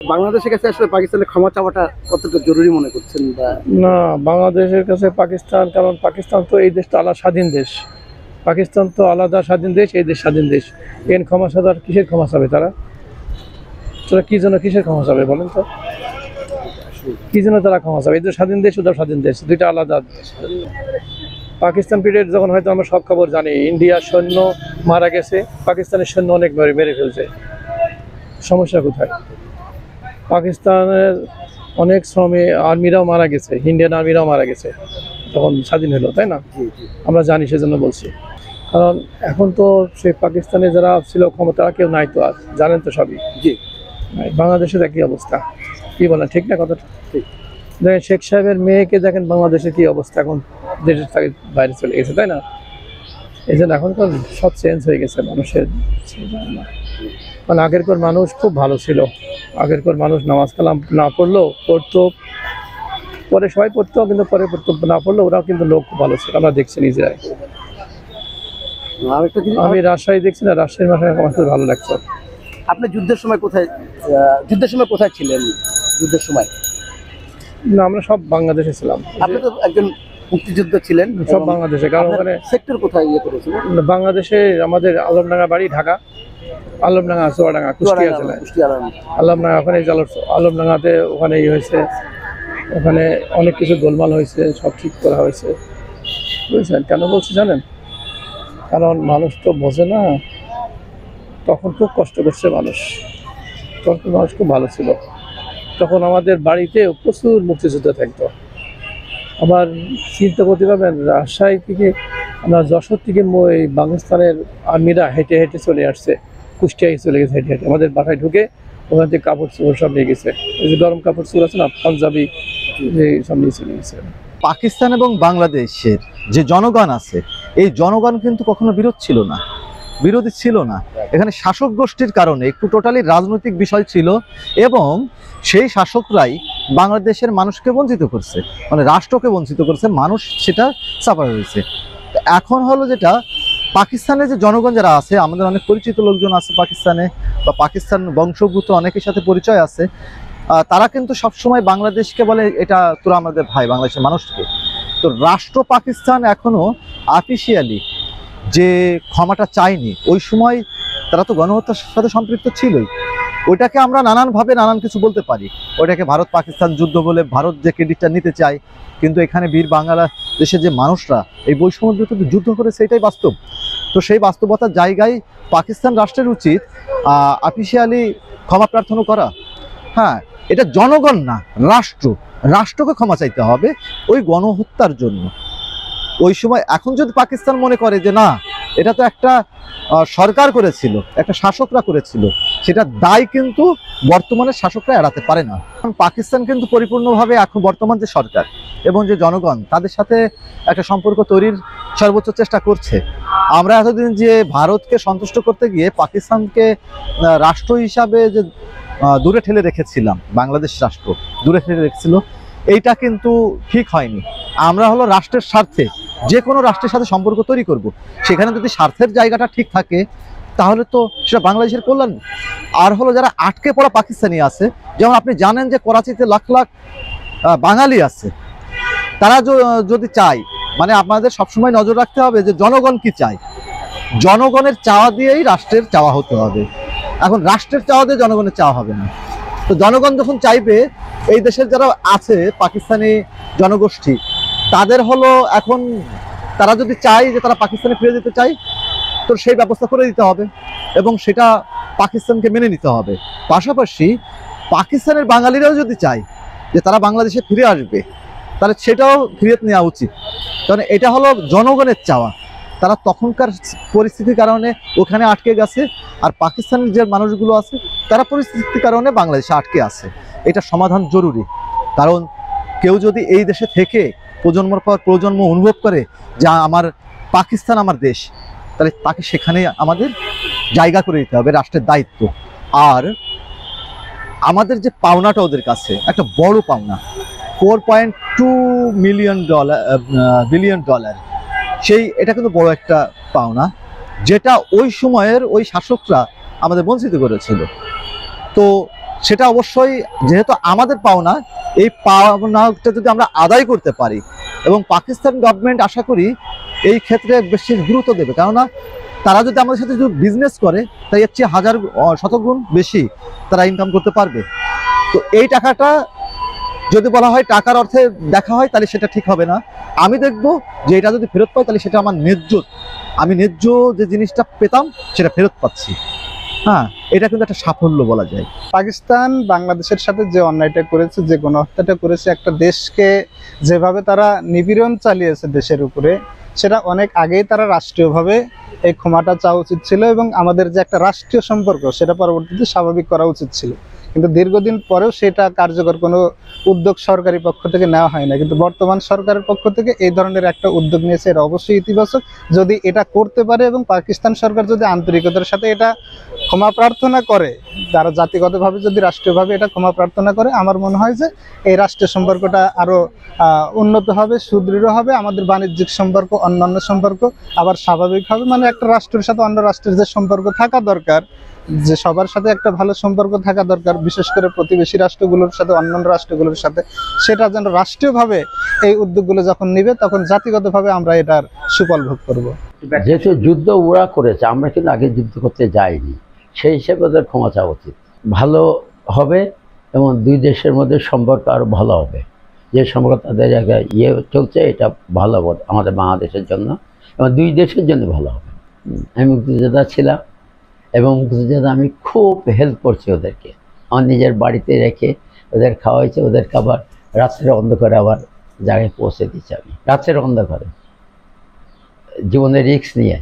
বাংলাদেশের কাছে আসলে পাকিস্তানের ক্ষমা চাওয়াটা কতটা জরুরি মনে করছেন? বা না, বাংলাদেশের কাছে পাকিস্তান, কারণ পাকিস্তান তো এই দেশটা আলাদা স্বাধীন দেশ। পাকিস্তান তো আলাদা স্বাধীন দেশ, এই দেশ স্বাধীন দেশ। এর ক্ষমা সাজার কিসের ক্ষমা চাবে তারা? কি জন্য কিসের ক্ষমা চাবে বলেন তো? কি জন্য তারা ক্ষমা চাবে? এদের স্বাধীন দেশ, ওদের স্বাধীন দেশ, দুইটা আলাদা দেশ। পাকিস্তান পিরিয়ড যখন হয়তো আমরা সব খবর জানি, ইন্ডিয়ার সৈন্য মারা গেছে, পাকিস্তানের সৈন্য অনেক মেরে ফেলছে। সমস্যা কোথায়? পাকিস্তানের অনেক শ্রমিক আর্মিরাও মারা গেছে, ইন্ডিয়ান আর্মিরাও মারা গেছে তখন স্বাধীন হলো, তাই না? আমরা জানি, সেজন্য বলছি। কারণ এখন তো সেই পাকিস্তানে যারা ছিল ক্ষমতা, কেউ নাই তো, আর জানেন তো সবই। জি, বাংলাদেশের একই অবস্থা। কি বলেন, ঠিক না কথাটা? দেখেন শেখ সাহেবের মেয়েকে দেখেন বাংলাদেশের কি অবস্থা, এখন দেশের থেকে বাইরে চলে গেছে, তাই না? এই জন্য এখন তো সব চেঞ্জ হয়ে গেছে মানুষের। মানে আগেরকার মানুষ খুব ভালো ছিল। আগেরকার মানুষ নামাজ কালাম না পড়লেও পড়তো, পরে সবাই পড়তো, কিন্তু পরে পড়তো না পড়লেও ওরাও কিন্তু লোক খুব ভালো ছিল, আমরা দেখছি নিজেরাই। আমি রাজশাহী দেখছি না, রাজশাহীর ভাষায় আমার খুব ভালো লাগতো। আপনি যুদ্ধের সময় কোথায় ছিলেন? যুদ্ধের সময় না, আমরা সব বাংলাদেশে ছিলাম। আপনি তো একজন মুক্তিযুদ্ধ ছিলেন, সব বাংলাদেশে। কারণ ওখানে সেক্টর কোথায় করেছিলেন? বাংলাদেশে আমাদের আলমডাঙ্গা বাড়ি, ঢাকা আলমডাঙ্গা, চুয়াডাঙ্গা, কুষ্টিয়া জেলায় আলমডাঙ্গা। ওখানে আলমডাঙ্গাতে ওখানে হয়েছে, ওখানে অনেক কিছু গোলমাল হয়েছে, সব ঠিক করা হয়েছে, বুঝছেন? কেন বলছি জানেন? কারণ মানুষ তো বোঝে না, তখন খুব কষ্ট করছে মানুষ। তখন মানুষ খুব ভালো ছিল। তখন আমাদের বাড়িতে প্রচুর মুক্তিযোদ্ধা থাকতো। আবার চিন্তা করতে পারবেন, রাজশাহী থেকে আমরা যশোর থেকে পাকিস্তানের আর্মিরা হেঁটে হেঁটে চলে আসছে, কুষ্টিয়ায় চলে গেছে হেঁটে হেঁটে, আমাদের বাসায় ঢুকে ওখান থেকে কাপড় চোপড় সব নিয়ে গেছে। এই যে গরম কাপড় চোপড় আছে না, পাঞ্জাবি, সব নিয়ে চলে গেছে। পাকিস্তান এবং বাংলাদেশের যে জনগণ আছে, এই জনগণ কিন্তু কখনো বিরোধী ছিল না। এখানে শাসক গোষ্ঠীর কারণে একটু টোটালি রাজনৈতিক বিষয় ছিল, এবং সেই শাসকরাই বাংলাদেশের মানুষকে বঞ্চিত করছে, মানে রাষ্ট্রকে বঞ্চিত করছে, মানুষ সেটা সাফার হয়েছে। এখন হলো যেটা, পাকিস্তানে যে জনগণ যারা আছে, আমাদের অনেক পরিচিত লোকজন আছে পাকিস্তানে, বা পাকিস্তান বংশোদ্ভূত অনেকের সাথে পরিচয় আছে, তারা কিন্তু সবসময় বাংলাদেশকে বলে এটা তোরা আমাদের ভাই, বাংলাদেশের মানুষকে। তো রাষ্ট্র পাকিস্তান এখনো অফিসিয়ালি যে ক্ষমাটা চায়নি। ওই সময় তারা তো গণহত্যার সাথে সম্পৃক্ত ছিলই। ওইটাকে আমরা নানানভাবে নানান কিছু বলতে পারি। ওইটাকে ভারত পাকিস্তান যুদ্ধ বলে ভারত যে ক্রেডিটটা নিতে চায়, কিন্তু এখানে বীর বাংলাদেশের যে মানুষরা এই বৈষম্য বিরুদ্ধে যুদ্ধ করে, সেটাই বাস্তব। তো সেই বাস্তবতার জায়গায় পাকিস্তান রাষ্ট্রের উচিত অফিসিয়ালি ক্ষমা প্রার্থনা করা। হ্যাঁ, এটা জনগণ না, রাষ্ট্রকে ক্ষমা চাইতে হবে ওই গণহত্যার জন্য ওই সময়। এখন যদি পাকিস্তান মনে করে যে না, এটা তো একটা সরকার করেছিল, একটা শাসকরা করেছিল, সেটা দায় কিন্তু বর্তমানে শাসকরা এড়াতে পারে না। পাকিস্তান কিন্তু পরিপূর্ণভাবে এখন বর্তমান যে সরকার এবং যে জনগণ, তাদের সাথে একটা সম্পর্ক তৈরির সর্বোচ্চ চেষ্টা করছে। আমরা এতদিন যে ভারতকে সন্তুষ্ট করতে গিয়ে পাকিস্তানকে রাষ্ট্র হিসাবে যে দূরে ঠেলে রেখেছিলাম, বাংলাদেশ রাষ্ট্র দূরে ঠেলে রেখেছিল, এইটা কিন্তু ঠিক হয়নি। আমরা হলো রাষ্ট্রের স্বার্থে যে কোনো রাষ্ট্রের সাথে সম্পর্ক তৈরি করব, সেখানে যদি স্বার্থের জায়গাটা ঠিক থাকে, তাহলে তো সেটা বাংলাদেশের কল্যাণ। আর হলো যারা আটকে পড়া পাকিস্তানি আছে, যেমন আপনি জানেন যে করাচিতে লাখ লাখ বাঙালি আছে, তারা যদি চায়, মানে আপনাদের সবসময় নজর রাখতে হবে যে জনগণ কি চায়। জনগণের চাওয়া দিয়েই রাষ্ট্রের চাওয়া হতে হবে। এখন রাষ্ট্রের চাওয়া দিয়ে জনগণের চাওয়া হবে না। তো জনগণ যখন চাইবে, এই দেশের যারা আছে পাকিস্তানি জনগোষ্ঠী, তাদের হলো এখন তারা যদি চায় যে তারা পাকিস্তানে ফিরে যেতে চায়, তো সেই ব্যবস্থা করে দিতে হবে, এবং সেটা পাকিস্তানকে মেনে নিতে হবে। পাশাপাশি পাকিস্তানের বাঙালিরাও যদি চায় যে তারা বাংলাদেশে ফিরে আসবে, তাহলে সেটাও ফিরিয়ে নেওয়া উচিত। কারণ এটা হলো জনগণের চাওয়া। তারা তখনকার পরিস্থিতির কারণে ওখানে আটকে গেছে, আর পাকিস্তানের যে মানুষগুলো আছে তারা পরিস্থিতির কারণে বাংলাদেশে আটকে আছে। এটা সমাধান জরুরি। কারণ কেউ যদি এই দেশে থেকে প্রজন্মের পর প্রজন্ম অনুভব করে যে আমার পাকিস্তান আমার দেশ, তাহলে তাকে সেখানে আমাদের জায়গা করে দিতে হবে, রাষ্ট্রের দায়িত্ব। আর আমাদের যে পাওনাটা ওদের কাছে একটা বড় পাওনা, $4.2 বিলিয়ন, সেই এটা কিন্তু বড় একটা পাওনা, যেটা ওই সময়ের ওই শাসকরা আমাদের বঞ্চিত করেছিল। তো সেটা অবশ্যই যেহেতু আমাদের পাওনা, এই পাওনাটা যদি আমরা আদায় করতে পারি, এবং পাকিস্তান গভর্নমেন্ট আশা করি এই ক্ষেত্রে বেশি গুরুত্ব দেবে, কেননা তারা যদি আমাদের সাথে যদি বিজনেস করে তাই এর চেয়ে হাজার শতগুণ বেশি তারা ইনকাম করতে পারবে। তো এই টাকাটা যদি বলা হয় টাকার অর্থে দেখা হয় তাহলে সেটা ঠিক হবে না। আমি দেখব যে এটা যদি ফেরত পাই তাহলে সেটা আমার ন্যায্য, আমি ন্যায্য যে জিনিসটা পেতাম সেটা ফেরত পাচ্ছি। হ্যাঁ, এটা কিন্তু একটা সাফল্য বলা যায়। পাকিস্তান বাংলাদেশের সাথে যে অন্যায়টা করেছে, যে গণহত্যাটা করেছে, একটা দেশকে যেভাবে তারা নিপীড়ন চালিয়েছে দেশের উপরে, সেটা অনেক আগেই তারা রাষ্ট্রীয়ভাবে এই ক্ষমাটা চাওয়া উচিত ছিল, এবং আমাদের যে একটা রাষ্ট্রীয় সম্পর্ক সেটা পরবর্তীতে স্বাভাবিক করা উচিত ছিল। কিন্তু দীর্ঘদিন পরেও সেটা কার্যকর কোনো উদ্যোগ সরকারি পক্ষ থেকে নেওয়া হয় না। কিন্তু বর্তমান সরকারের পক্ষ থেকে এই ধরনের একটা উদ্যোগ নিয়েছে, এটা অবশ্যই ইতিবাচক। যদি এটা করতে পারে এবং পাকিস্তান সরকার যদি আন্তরিকতার সাথে এটা ক্ষমা প্রার্থনা করে, তারা জাতিগতভাবে যদি রাষ্ট্রীয়ভাবে এটা ক্ষমা প্রার্থনা করে, আমার মনে হয় যে এই রাষ্ট্রের সম্পর্কটা আরও উন্নত হবে, সুদৃঢ় হবে। আমাদের বাণিজ্যিক সম্পর্ক, অন্যান্য সম্পর্ক আবার স্বাভাবিক হবে। মানে একটা রাষ্ট্রের সাথে অন্য রাষ্ট্রের যে সম্পর্ক থাকা দরকার, যে সবার সাথে একটা ভালো সম্পর্ক থাকা দরকার, বিশেষ করে প্রতিবেশী রাষ্ট্রগুলোর সাথে, অন্যান্য রাষ্ট্রগুলোর সাথে, সেটা যেন রাষ্ট্রীয়ভাবে এই উদ্যোগগুলো যখন নিবে তখন জাতিগতভাবে আমরা এটার সুফল ভোগ করব। যেহেতু যুদ্ধ ওরা করেছে, আমরা কিন্তু আগে যুদ্ধ করতে যাইনি, সেই হিসেবে ওদের ক্ষমা চাওয়া উচিত। ভালো হবে এবং দুই দেশের মধ্যে সম্পর্ক আরও ভালো হবে। যে সম্পর্ক তাদের জায়গায় চলছে, এটা ভালো হবে আমাদের বাংলাদেশের জন্য এবং দুই দেশের জন্য ভালো হবে। আমি মুক্তিযোদ্ধা ছিলাম এবং মুক্তিযোদ্ধা আমি খুব হেল্প করছি ওদেরকে, আমার নিজের বাড়িতে রেখে ওদের খাওয়াইছে, ওদেরকে আবার রাত্রের অন্ধকারে আবার জায়গায় পৌঁছে দিচ্ছি আমি, রাত্রের অন্ধকারে জীবনের রিস্ক নিয়ে।